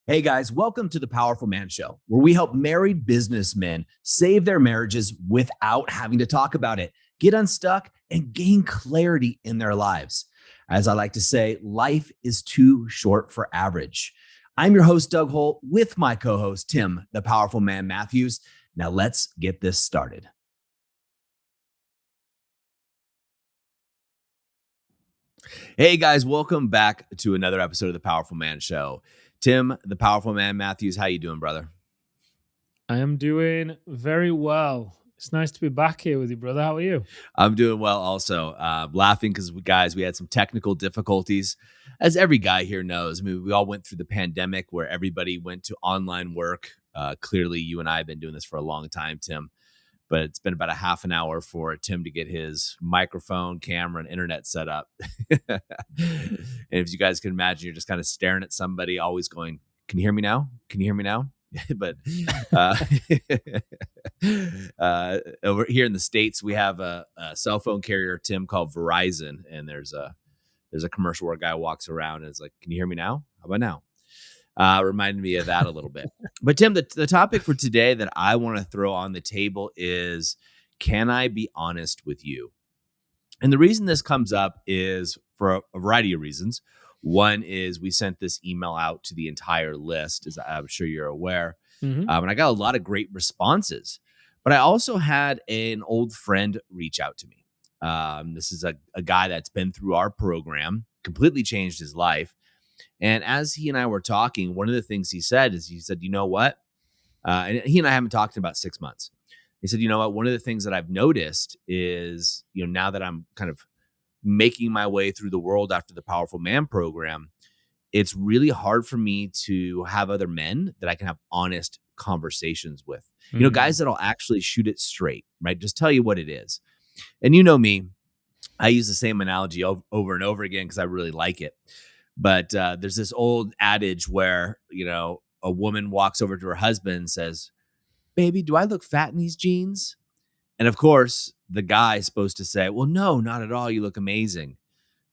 Hey guys, welcome to the Powerful Man Show, where we help married businessmen save their marriages without having to talk about it, get unstuck, and gain clarity in their lives. As I like to say, life is too short for average. I'm your host, Doug Holt, with my co host, Tim, the Powerful Man Matthews. Now let's get this started. Hey guys, welcome back to another episode of the Powerful Man Show. Tim, the Powerful Man Matthews, how you doing, brother? I am doing very well. It's nice to be back here with you, brother. How are you? I'm doing well also. Laughing because we had some technical difficulties. As every guy here knows, I mean, we all went through the pandemic where everybody went to online work. Clearly, you and I have been doing this for a long time, Tim, but it's been about a half an hour for Tim to get his microphone, camera, and internet set up. And if you guys can imagine, you're just kind of staring at somebody, always going, "Can you hear me now? Can you hear me now?" But uh, over here in the States, we have a cell phone carrier, Tim, called Verizon, and there's a commercial where a guy walks around and is like, "Can you hear me now? How about now?" Reminded me of that a little bit. But Tim, the topic for today that I want to throw on the table is, can I be honest with you? And the reason this comes up is for a variety of reasons. One is we sent this email out to the entire list, as I'm sure you're aware, Mm-hmm. and I got a lot of great responses. But I also had an old friend reach out to me. This is a guy that's been through our program, completely changed his life. And as he and I were talking, one of the things he said is, "You know what?" And he and I haven't talked in about 6 months. He said, "You know what? One of the things that I've noticed is, now that I'm kind of making my way through the world after the Powerful Man program, it's really hard for me to have other men that I can have honest conversations with. Guys that'll actually shoot it straight, right? Just tell you what it is." And you know me, I use the same analogy over and over again because I really like it. But there's this old adage where, a woman walks over to her husband and says, "Baby, do I look fat in these jeans?" And of course, the guy is supposed to say, "Well, no, not at all. You look amazing."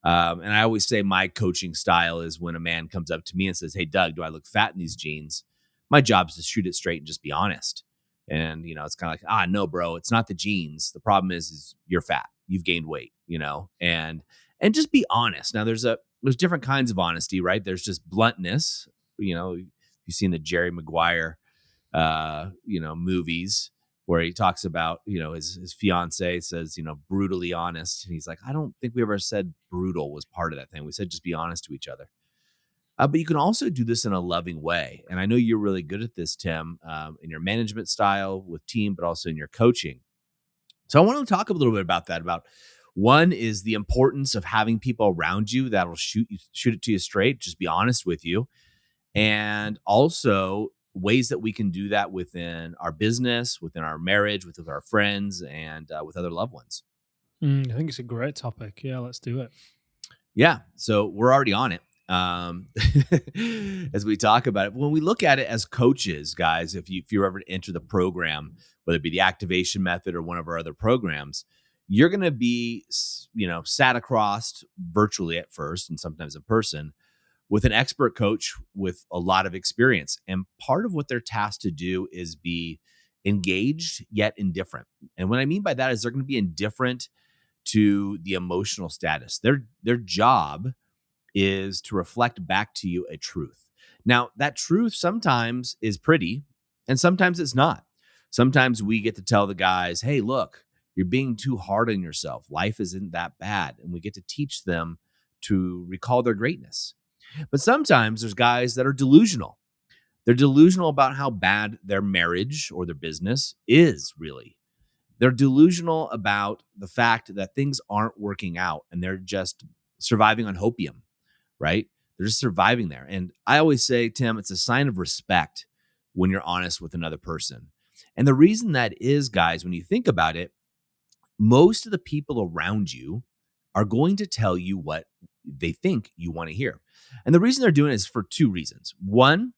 And I always say my coaching style is when a man comes up to me and says, "Hey, Doug, do I look fat in these jeans?" My job is to shoot it straight and just be honest. And, it's kind of like, no, bro, it's not the jeans. The problem is you're fat. You've gained weight, and just be honest. Now there's different kinds of honesty, right? There's just bluntness. You've seen the Jerry Maguire, movies where he talks about, his fiance says, brutally honest. And he's like, "I don't think we ever said brutal was part of that thing. We said just be honest to each other." But you can also do this in a loving way. And I know you're really good at this, Tim, in your management style with team, but also in your coaching. So I want to talk a little bit about that. About one is the importance of having people around you that will shoot it to you straight, just be honest with you, and also ways that we can do that within our business, within our marriage, with our friends, and with other loved ones. I think it's a great topic. Yeah, let's do it. Yeah, so we're already on it. As we talk about it, when we look at it as coaches, guys, if you're ever to enter the program, whether it be the activation method or one of our other programs, you're going to be, sat across virtually at first and sometimes in person with an expert coach with a lot of experience. And part of what they're tasked to do is be engaged yet indifferent. And what I mean by that is they're going to be indifferent to the emotional status. Their job is to reflect back to you a truth. Now, that truth sometimes is pretty and sometimes it's not. Sometimes we get to tell the guys, "Hey, look, you're being too hard on yourself. Life isn't that bad." And we get to teach them to recall their greatness. But sometimes there's guys that are delusional. They're delusional about how bad their marriage or their business is really. They're delusional about the fact that things aren't working out and they're just surviving on hopium, right? They're just surviving there. And I always say, Tim, it's a sign of respect when you're honest with another person. And the reason that is, guys, when you think about it, most of the people around you are going to tell you what they think you want to hear. And the reason they're doing it is for two reasons. One,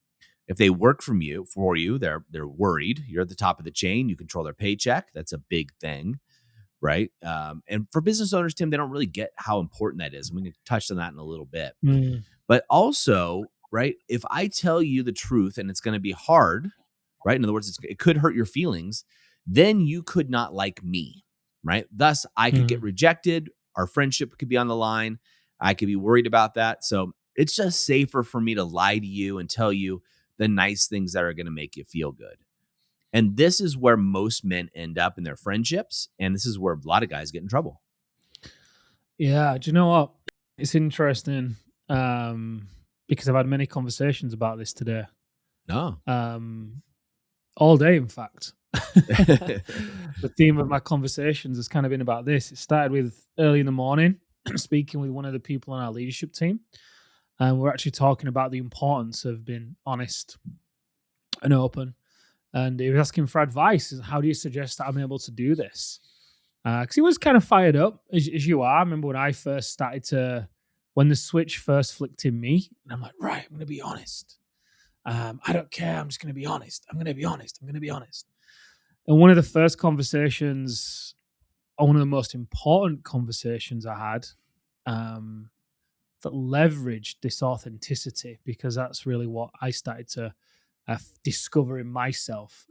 if they work for you, they're worried. You're at the top of the chain. You control their paycheck. That's a big thing, right? And for business owners, Tim, they don't really get how important that is. We can touch on that in a little bit. Mm. But also, right? If I tell you the truth and it's going to be hard, right? In other words, it could hurt your feelings, then you could not like me, right? Thus, I could get Mhm. rejected. Our friendship could be on the line. I could be worried about that. So it's just safer for me to lie to you and tell you the nice things that are going to make you feel good. And this is where most men end up in their friendships. And this is where a lot of guys get in trouble. Yeah, do you know what? It's interesting, because I've had many conversations about this today, No. um, all day, in fact. The theme of my conversations has kind of been about this. It started with early in the morning, speaking with one of the people on our leadership team, and we're actually talking about the importance of being honest and open. And he was asking for advice. How do you suggest that I'm able to do this? Because he was kind of fired up, as you are. I remember when I first started to, when the switch first flicked in me, and I'm like, right, I'm going to be honest. I don't care. I'm just going to be honest. I'm going to be honest. I'm going to be honest. And one of the first conversations, or one of the most important conversations I had, um, that leveraged this authenticity, because that's really what I started to discover in myself,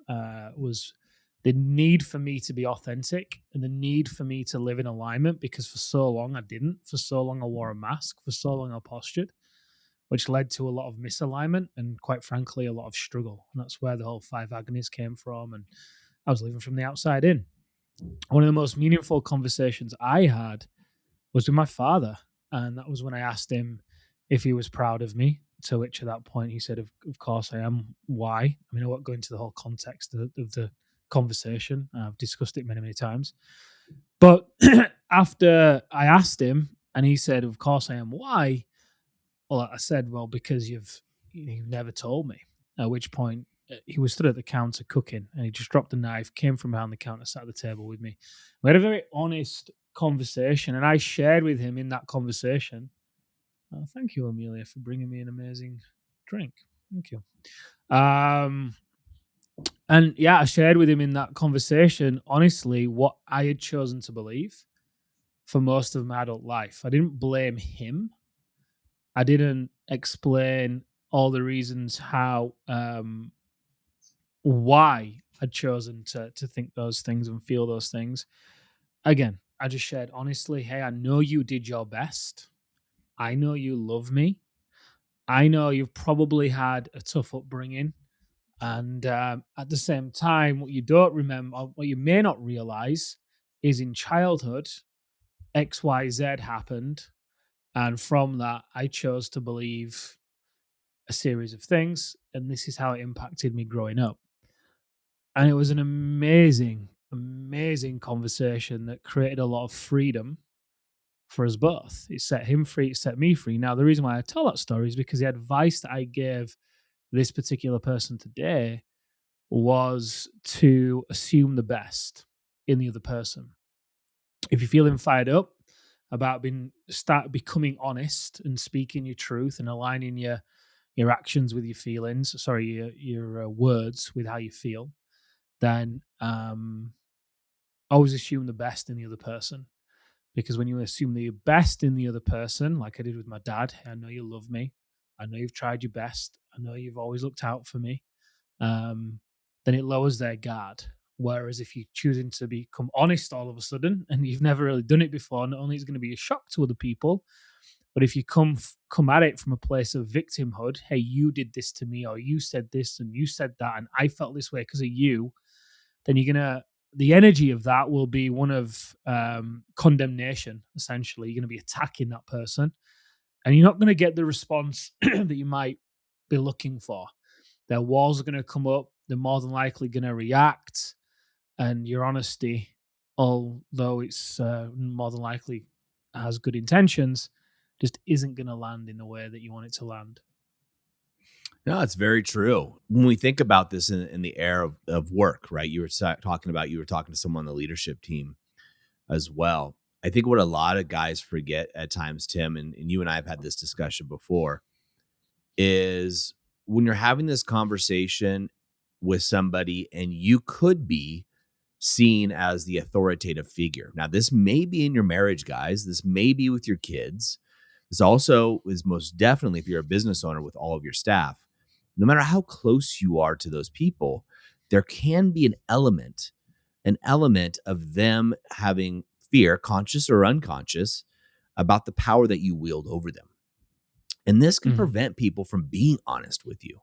was the need for me to be authentic and the need for me to live in alignment, because for so long I didn't. For so long I wore a mask. For so long I postured, which led to a lot of misalignment and, quite frankly, a lot of struggle. And that's where the whole five agonies came from. And I was living from the outside in. One of the most meaningful conversations I had was with my father. And that was when I asked him if he was proud of me. To which, at that point, he said, of course I am. Why? I mean, I won't go into the whole context of the conversation. I've discussed it many, many times. But after I asked him and he said, of course I am. Why? Well, I said, well, because you've never told me. At which point, he was stood at the counter cooking, and he just dropped the knife, came from behind the counter, sat at the table with me. We had a very honest conversation, and I shared with him in that conversation. Oh, thank you, Amelia, for bringing me an amazing drink. Thank you. Um, and yeah, I shared with him in that conversation, honestly, what I had chosen to believe for most of my adult life. I didn't blame him. I didn't explain all the reasons how, why I'd chosen to think those things and feel those things. Again, I just shared honestly, hey, I know you did your best. I know you love me. I know you've probably had a tough upbringing. And at the same time, what you don't remember, or what you may not realize, is in childhood, XYZ happened. And from that, I chose to believe a series of things. And this is how it impacted me growing up. And it was an amazing, amazing conversation that created a lot of freedom for us both. It set him free, it set me free. Now, the reason why I tell that story is because the advice that I gave this particular person today was to assume the best in the other person. If you're feeling fired up about start becoming honest and speaking your truth and aligning your actions with your feelings, sorry, your words with how you feel, then always assume the best in the other person. Because when you assume the best in the other person, like I did with my dad, I know you love me. I know you've tried your best. I know you've always looked out for me. Then it lowers their guard. Whereas if you're choosing to become honest all of a sudden and you've never really done it before, not only is it going to be a shock to other people, but if you come at it from a place of victimhood, hey, you did this to me, or you said this and you said that, and I felt this way because of you, then you're gonna the energy of that will be one of condemnation. Essentially, you're going to be attacking that person, and you're not going to get the response that you might be looking for. Their walls are going to come up. They're more than likely going to react, and your honesty, although it's more than likely has good intentions, just isn't going to land in the way that you want it to land. No, it's very true. When we think about this in the era of work, right? You were you were talking to someone on the leadership team as well. I think what a lot of guys forget at times, Tim, and you and I have had this discussion before, is when you're having this conversation with somebody and you could be seen as the authoritative figure. Now, this may be in your marriage, guys. This may be with your kids. This also is most definitely if you're a business owner with all of your staff, no matter how close you are to those people, there can be an element of them having fear, conscious or unconscious, about the power that you wield over them. And this can Mhm. prevent people from being honest with you,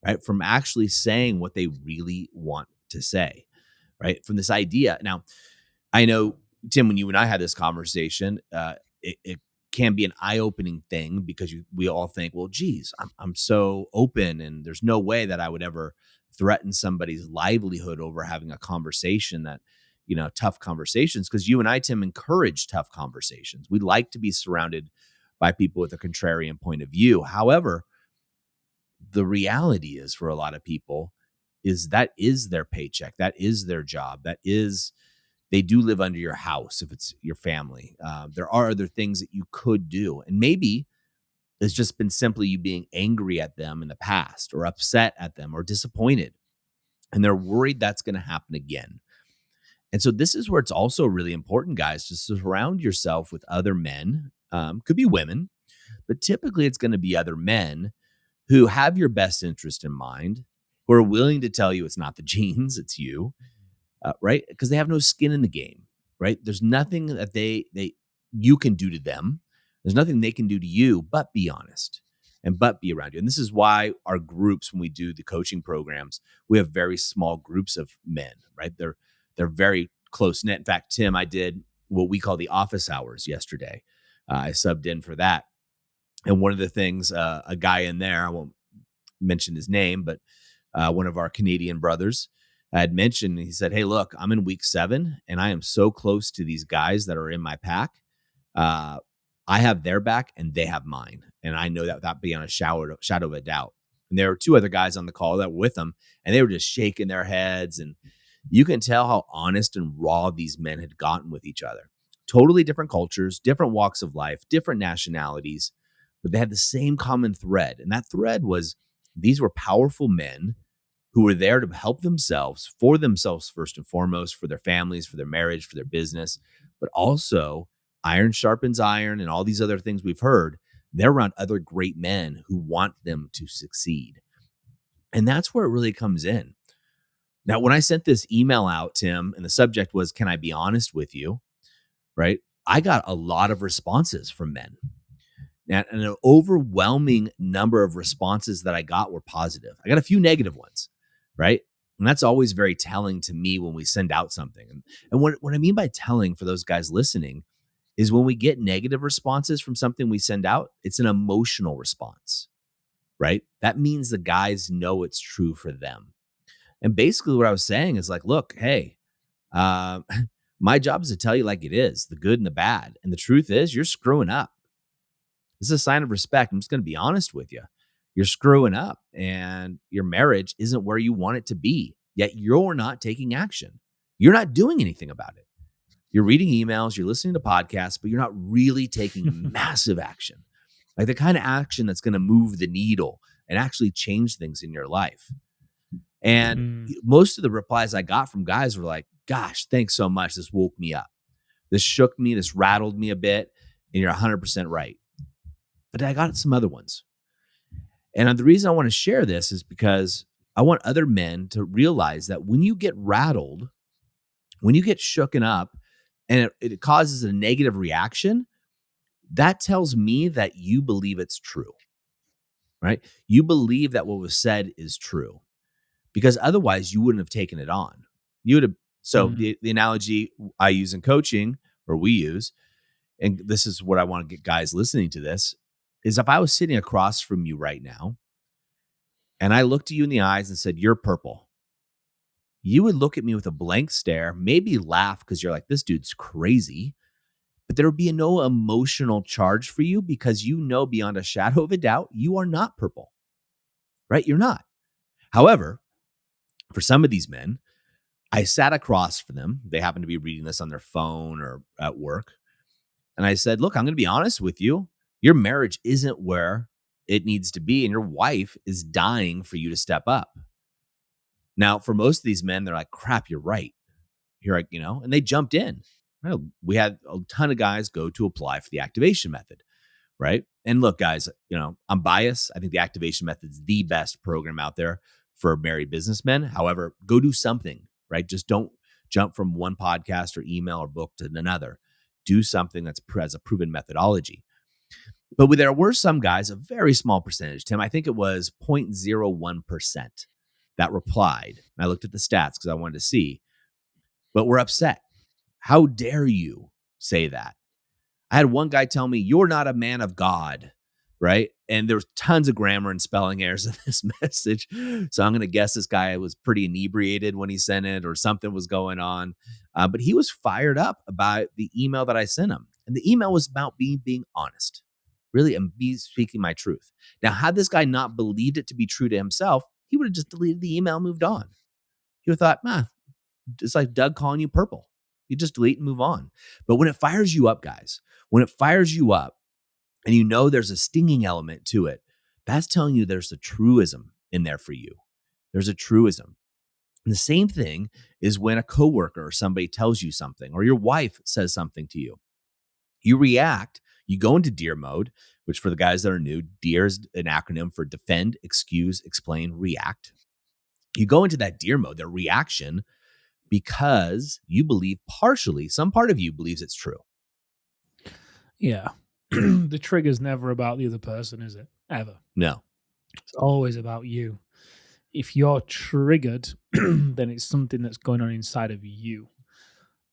right? From actually saying what they really want to say, right? From this idea. Now, I know, Tim, when you and I had this conversation, it can be an eye-opening thing because we all think, well, geez, I'm so open, and there's no way that I would ever threaten somebody's livelihood over having a conversation that, tough conversations. Because you and I, Tim, encourage tough conversations. We like to be surrounded by people with a contrarian point of view. However, the reality is for a lot of people is that is their paycheck, that is their job, that is they do live under your house if it's your family. There are other things that you could do. And maybe it's just been simply you being angry at them in the past or upset at them or disappointed. And they're worried that's going to happen again. And so this is where it's also really important, guys, to surround yourself with other men. Could be women, but typically it's going to be other men who have your best interest in mind, who are willing to tell you it's not the genes, it's you, right? Because they have no skin in the game, right? There's nothing that they you can do to them. There's nothing they can do to you, but be honest and but be around you. And this is why our groups, when we do the coaching programs, we have very small groups of men, right? They're very close knit. In fact, Tim, I did what we call the office hours yesterday. I subbed in for that, and one of the things, a guy in there, I won't mention his name, but one of our Canadian brothers had mentioned, he said, "Hey, look, I'm in week 7 and I am so close to these guys that are in my pack. Uh, I have their back and they have mine. And I know that without being on a shadow of a doubt." And there were 2 other guys on the call that were with them, and they were just shaking their heads. And you can tell how honest and raw these men had gotten with each other. Totally different cultures, different walks of life, different nationalities, but they had the same common thread. And that thread was these were powerful men who were there to help themselves, for themselves first and foremost, for their families, for their marriage, for their business, but also iron sharpens iron and all these other things we've heard. They're around other great men who want them to succeed. And that's where it really comes in. Now, when I sent this email out, Tim, and the subject was, "Can I be honest with you?" Right? I got a lot of responses from men. And an overwhelming number of responses that I got were positive. I got a few negative ones, right? And that's always very telling to me when we send out something. And what I mean by telling for those guys listening is when we get negative responses from something we send out, it's an emotional response, right? That means the guys know it's true for them. And basically, what I was saying is like, look, hey, uh, my job is to tell you like it is, the good and the bad. And the truth is, you're screwing up. This is a sign of respect. I'm just going to be honest with you. You're screwing up and your marriage isn't where you want it to be, yet you're not taking action. You're not doing anything about it. You're reading emails, you're listening to podcasts, but you're not really taking massive action, like the kind of action that's going to move the needle and actually change things in your life. And Mm. most of the replies I got from guys were like, "Gosh, thanks so much. This woke me up. This shook me. This rattled me a bit. And you're 100% right." But I got some other ones. And the reason I want to share this is because I want other men to realize that when you get rattled, when you get shooken up and it causes a negative reaction, that tells me that you believe it's true, right? You believe that what was said is true because otherwise you wouldn't have taken it on. You would have. So Mm. the analogy I use in coaching, or we use, and this is what I want to get guys listening to this, is if I was sitting across from you right now and I looked at you in the eyes and said, "You're purple," you would look at me with a blank stare, maybe laugh because you're like, "This dude's crazy." But there would be no emotional charge for you because you know beyond a shadow of a doubt, you are not purple, right? You're not. However, for some of these men, I sat across from them. They happened to be reading this on their phone or at work. And I said, "Look, I'm going to be honest with you. Your marriage isn't where it needs to be, and your wife is dying for you to step up." Now, for most of these men, they're like, "Crap, you're right." You're like, and they jumped in. Well, we had a ton of guys go to apply for the activation method, right? And look, guys, I'm biased. I think the activation method is the best program out there for married businessmen. However, go do something, right? Just don't jump from one podcast or email or book to another. Do something that's has a proven methodology. But there were some guys, a very small percentage, Tim, I think it was 0.01% that replied. And I looked at the stats because I wanted to see, but we're upset. How dare you say that? I had one guy tell me, "You're not a man of God," right? And there's tons of grammar and spelling errors in this message. So I'm going to guess this guy was pretty inebriated when he sent it, or something was going on. But he was fired up about the email that I sent him. And the email was about being honest, really, and be speaking my truth. Now, had this guy not believed it to be true to himself, he would have just deleted the email and moved on. He would have thought, it's like Doug calling you purple. You just delete and move on. But when it fires you up, guys, when it fires you up and there's a stinging element to it, that's telling you there's a truism in there for you. There's a truism. And the same thing is when a coworker or somebody tells you something, or your wife says something to you. You react, you go into DEAR mode, which for the guys that are new, DEAR is an acronym for defend, excuse, explain, react. You go into that DEAR mode, their reaction, because you believe partially, some part of you believes it's true. Yeah. The trigger's never about the other person, is it? Ever. No. It's always about you. If you're triggered, then it's something that's going on inside of you.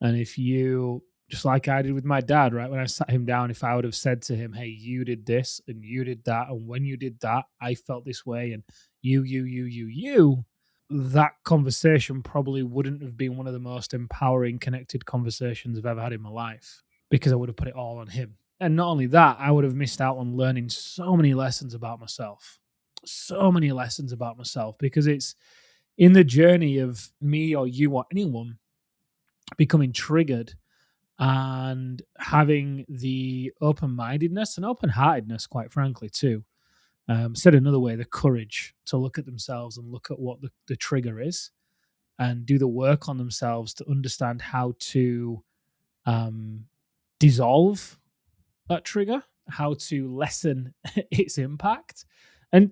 And if you, just like I did with my dad, right? When I sat him down, if I would have said to him, "Hey, you did this and you did that, and when you did that, I felt this way, and you," that conversation probably wouldn't have been one of the most empowering, connected conversations I've ever had in my life, because I would have put it all on him. And not only that, I would have missed out on learning so many lessons about myself. So many lessons about myself, because it's in the journey of me or you or anyone becoming triggered and having the open-mindedness and open-heartedness, quite frankly, too. Said another way, the courage to look at themselves and look at what the trigger is and do the work on themselves to understand how to dissolve that trigger, how to lessen its impact. And,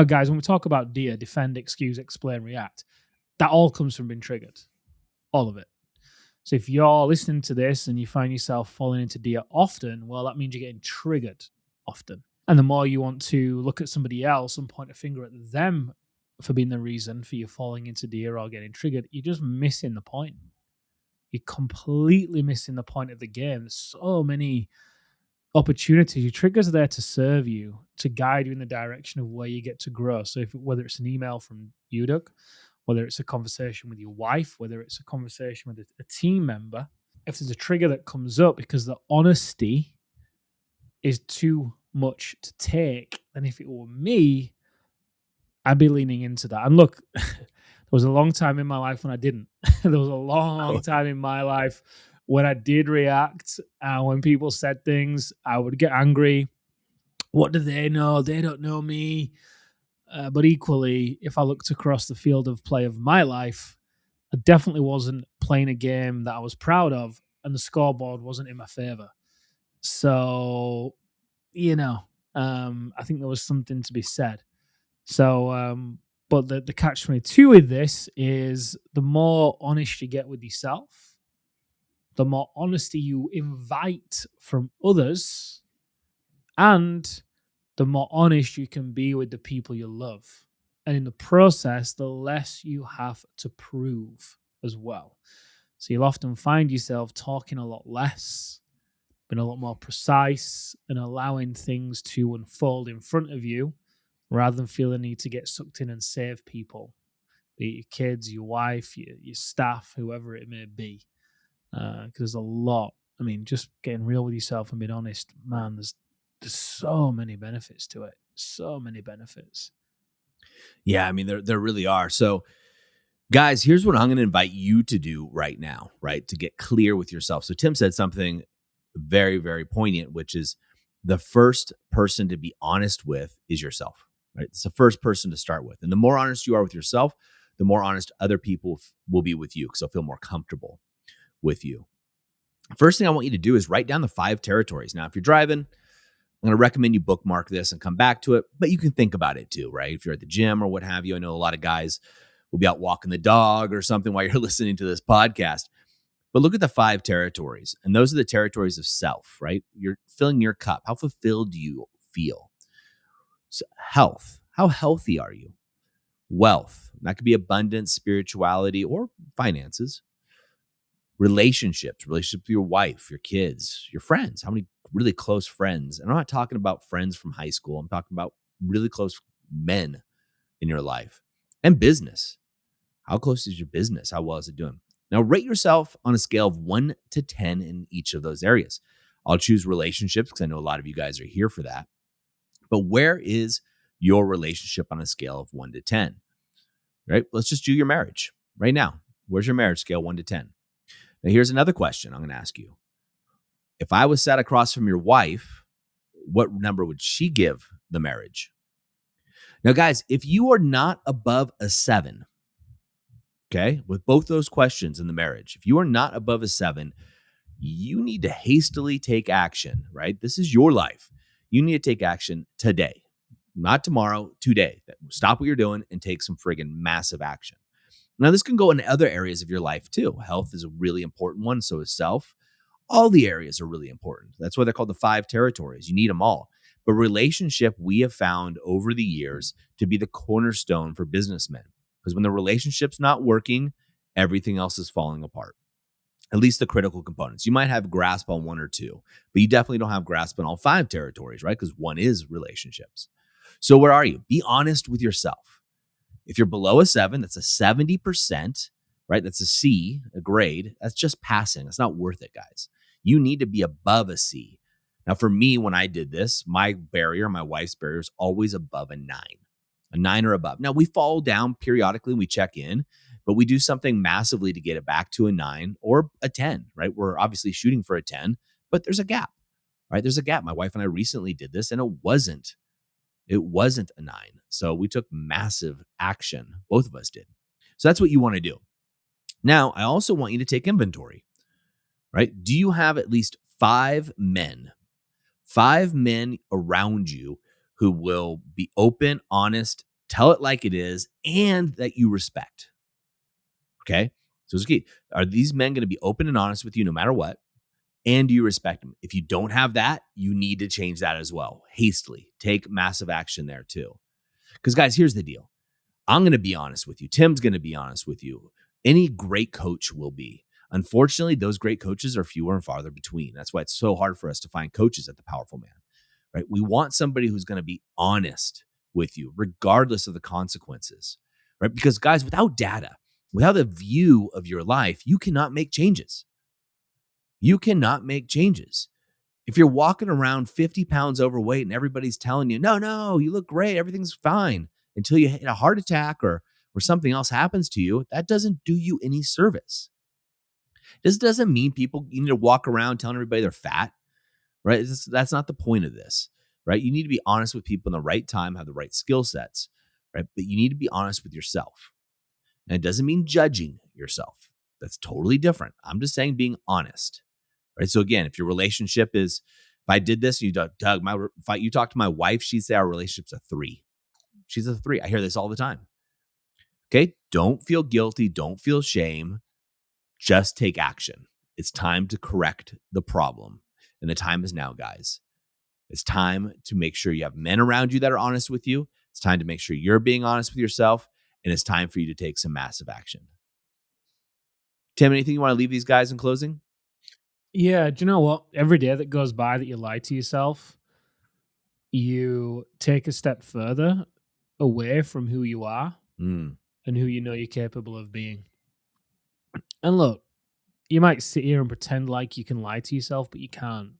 guys, when we talk about DEAR, defend, excuse, explain, react, that all comes from being triggered. All of it. So if you're listening to this and you find yourself falling into DEAR often, well, that means you're getting triggered often. And the more you want to look at somebody else and point a finger at them for being the reason for you falling into DEAR or getting triggered, you're just missing the point. You're completely missing the point of the game. There's so many opportunities. Your triggers are there to serve you, to guide you in the direction of where you get to grow. So whether it's an email from you, Doug, whether it's a conversation with your wife, whether it's a conversation with a team member, if there's a trigger that comes up because the honesty is too much to take, then if it were me, I'd be leaning into that. And look, there was a long time in my life when I didn't. There was a long time in my life when I did react. When people said things, I would get angry. What do they know? They don't know me. But equally, if I looked across the field of play of my life, I definitely wasn't playing a game that I was proud of, and the scoreboard wasn't in my favor. So, I think there was something to be said. So, but the catch-22 with this is the more honest you get with yourself, the more honesty you invite from others, and the more honest you can be with the people you love. And in the process, the less you have to prove as well. So you'll often find yourself talking a lot less, being a lot more precise, and allowing things to unfold in front of you rather than feeling the need to get sucked in and save people, be it your kids, your wife, your staff, whoever it may be. Because there's a lot. I mean, just getting real with yourself and being honest, man, there's so many benefits to it. So many benefits. Yeah, I mean, there really are. So, guys, here's what I'm going to invite you to do right now, right? To get clear with yourself. So Tim said something very, very poignant, which is the first person to be honest with is yourself, right? It's the first person to start with. And the more honest you are with yourself, the more honest other people will be with you, because they'll feel more comfortable with you. First thing I want you to do is write down the 5 territories. Now, if you're driving, I'm going to recommend you bookmark this and come back to it, but you can think about it too, right? If you're at the gym or what have you. I know a lot of guys will be out walking the dog or something while you're listening to this podcast. But look at the 5 territories, and those are the territories of self, right? You're filling your cup. How fulfilled do you feel? So health. How healthy are you? Wealth. That could be abundance, spirituality, or finances. Relationships with your wife, your kids, your friends. How many really close friends? And I'm not talking about friends from high school. I'm talking about really close men in your life. And business. How close is your business? How well is it doing? Now, rate yourself on a scale of 1 to 10 in each of those areas. I'll choose relationships because I know a lot of you guys are here for that. But where is your relationship on a scale of 1 to 10? Right? Let's just do your marriage right now. Where's your marriage scale 1 to 10? Now, here's another question I'm going to ask you. If I was sat across from your wife, what number would she give the marriage? Now, guys, if you are not above a 7, okay, with both those questions in the marriage, if you are not above a 7, you need to hastily take action, right? This is your life. You need to take action today, not tomorrow, today. Stop what you're doing and take some friggin' massive action. Now, this can go in other areas of your life too. Health is a really important one. So is self. All the areas are really important. That's why they're called the 5 territories. You need them all. But relationship, we have found over the years to be the cornerstone for businessmen. Because when the relationship's not working, everything else is falling apart. At least the critical components. You might have grasp on 1 or 2, but you definitely don't have grasp on all 5 territories, right? Because 1 is relationships. So where are you? Be honest with yourself. If you're below a 7, that's a 70%, right? That's a C, a grade. That's just passing. That's not worth it, guys. You need to be above a C. Now, for me, when I did this, my barrier, my wife's barrier is always above a 9 or above. Now, we fall down periodically. We check in, but we do something massively to get it back to a 9 or a 10, right? We're obviously shooting for a 10, but there's a gap, right? There's a gap. My wife and I recently did this, and it wasn't a 9. So we took massive action. Both of us did. So that's what you want to do. Now, I also want you to take inventory, right? Do you have at least 5 men around you who will be open, honest, tell it like it is, and that you respect? Okay. So it's key. Are these men going to be open and honest with you no matter what? And do you respect them? If you don't have that, you need to change that as well. Hastily take massive action there too. Because guys, here's the deal. I'm going to be honest with you. Tim's going to be honest with you. Any great coach will be. Unfortunately, those great coaches are fewer and farther between. That's why it's so hard for us to find coaches at the Powerful Man, right? We want somebody who's going to be honest with you, regardless of the consequences, right? Because guys, without data, without a view of your life, you cannot make changes. You cannot make changes. If you're walking around 50 pounds overweight and everybody's telling you, no, you look great, everything's fine, until you hit a heart attack or something else happens to you, that doesn't do you any service. This doesn't mean you need to walk around telling everybody they're fat, right? That's not the point of this, right? You need to be honest with people in the right time, have the right skill sets, right? But you need to be honest with yourself. And it doesn't mean judging yourself. That's totally different. I'm just saying being honest, right? So again, if your relationship is, if I did this, you Doug, if you talk to my wife, she'd say our relationship's a 3. She's a 3. I hear this all the time. Okay. Don't feel guilty. Don't feel shame. Just take action. It's time to correct the problem. And the time is now, guys. It's time to make sure you have men around you that are honest with you. It's time to make sure you're being honest with yourself. And it's time for you to take some massive action. Tim, anything you want to leave these guys in closing? Yeah, do you know what? Every day that goes by that you lie to yourself, you take a step further away from who you are Mm. and who you know you're capable of being. And look, you might sit here and pretend like you can lie to yourself, but you can't.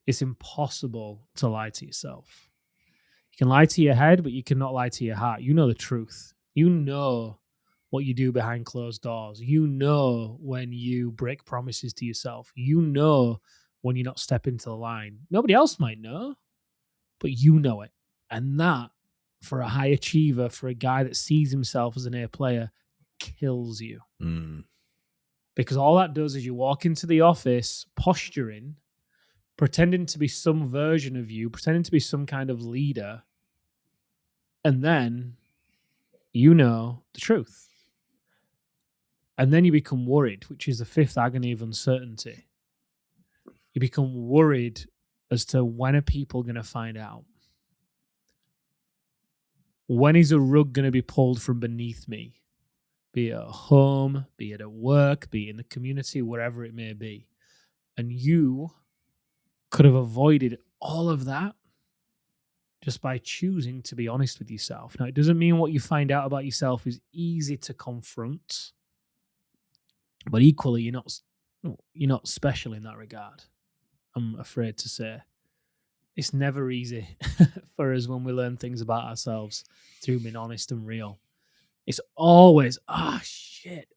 It's impossible to lie to yourself. You can lie to your head, but you cannot lie to your heart. You know the truth. You know what you do behind closed doors. You know when you break promises to yourself. You know when you're not stepping to the line. Nobody else might know, but you know it. And that, for a high achiever, for a guy that sees himself as an A player, kills you. Mm. Because all that does is you walk into the office posturing pretending to be some version of you, pretending to be some kind of leader, and then you know the truth. And then you become worried, which is the fifth agony of uncertainty. You become worried as to when are people going to find out? When is a rug going to be pulled from beneath me? Be it at home, be it at work, be it in the community, wherever it may be. And you could have avoided all of that just by choosing to be honest with yourself. Now, it doesn't mean what you find out about yourself is easy to confront, but equally, you're not special in that regard. I'm afraid to say. It's never easy for us when we learn things about ourselves through being honest and real. It's always, shit,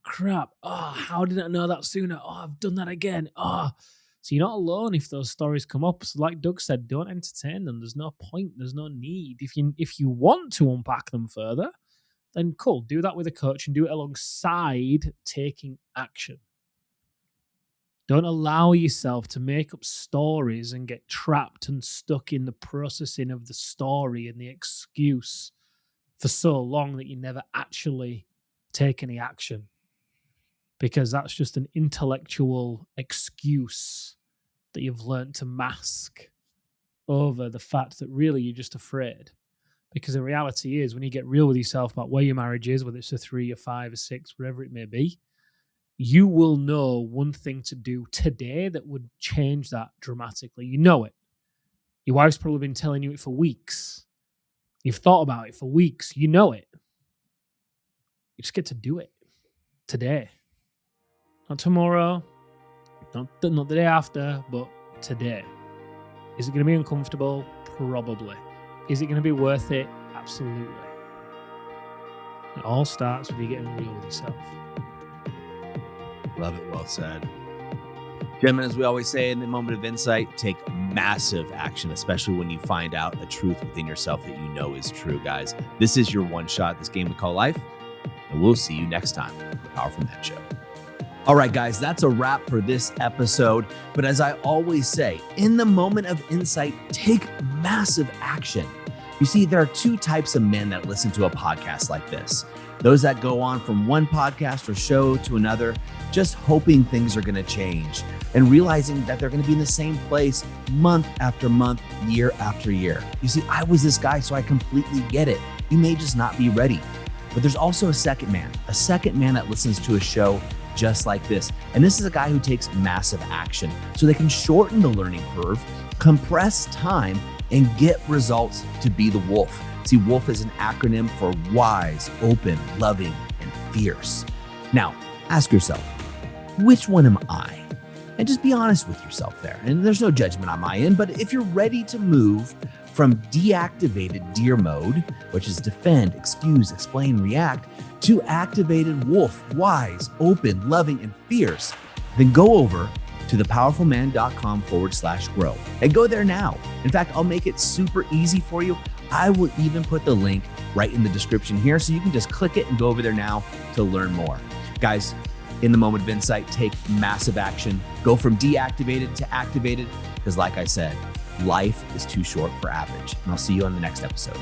crap, how did I know that sooner? I've done that again. So you're not alone if those stories come up. So like Doug said, don't entertain them. There's no point. There's no need. If you want to unpack them further, then cool, do that with a coach and do it alongside taking action. Don't allow yourself to make up stories and get trapped and stuck in the processing of the story and the excuse for so long that you never actually take any action. Because that's just an intellectual excuse that you've learned to mask over the fact that really you're just afraid. Because the reality is, when you get real with yourself about where your marriage is, whether it's a 3 or 5 or 6, whatever it may be, you will know one thing to do today that would change that dramatically. You know it. Your wife's probably been telling you it for weeks. You've thought about it for weeks. You know it. You just get to do it today. Not tomorrow, not the day after, but today. Is it going to be uncomfortable? Probably. Is it going to be worth it? Absolutely. It all starts with you getting real with yourself. Love it. Well said. Gentlemen, as we always say in the moment of insight, take massive action, especially when you find out a truth within yourself that you know is true, guys. This is your one shot, this game we call life, and we'll see you next time on the Powerful Men Show. All right, guys, that's a wrap for this episode. But as I always say, in the moment of insight, take massive action. You see, there are 2 types of men that listen to a podcast like this. Those that go on from one podcast or show to another, just hoping things are going to change and realizing that they're going to be in the same place month after month, year after year. You see, I was this guy, so I completely get it. You may just not be ready. But there's also a second man that listens to a show just like this. And this is a guy who takes massive action so they can shorten the learning curve, compress time, and get results to be the wolf. See, wolf is an acronym for wise, open, loving, and fierce. Now, ask yourself, which one am I? And just be honest with yourself there. And there's no judgment on my end, but if you're ready to move from deactivated deer mode, which is defend, excuse, explain, react, to activated wolf, wise, open, loving, and fierce, then go over to thepowerfulman.com/grow and go there now. In fact, I'll make it super easy for you. I will even put the link right in the description here, so you can just click it and go over there now to learn more. Guys, in the moment of insight, take massive action. Go from deactivated to activated, because like I said, life is too short for average. And I'll see you on the next episode.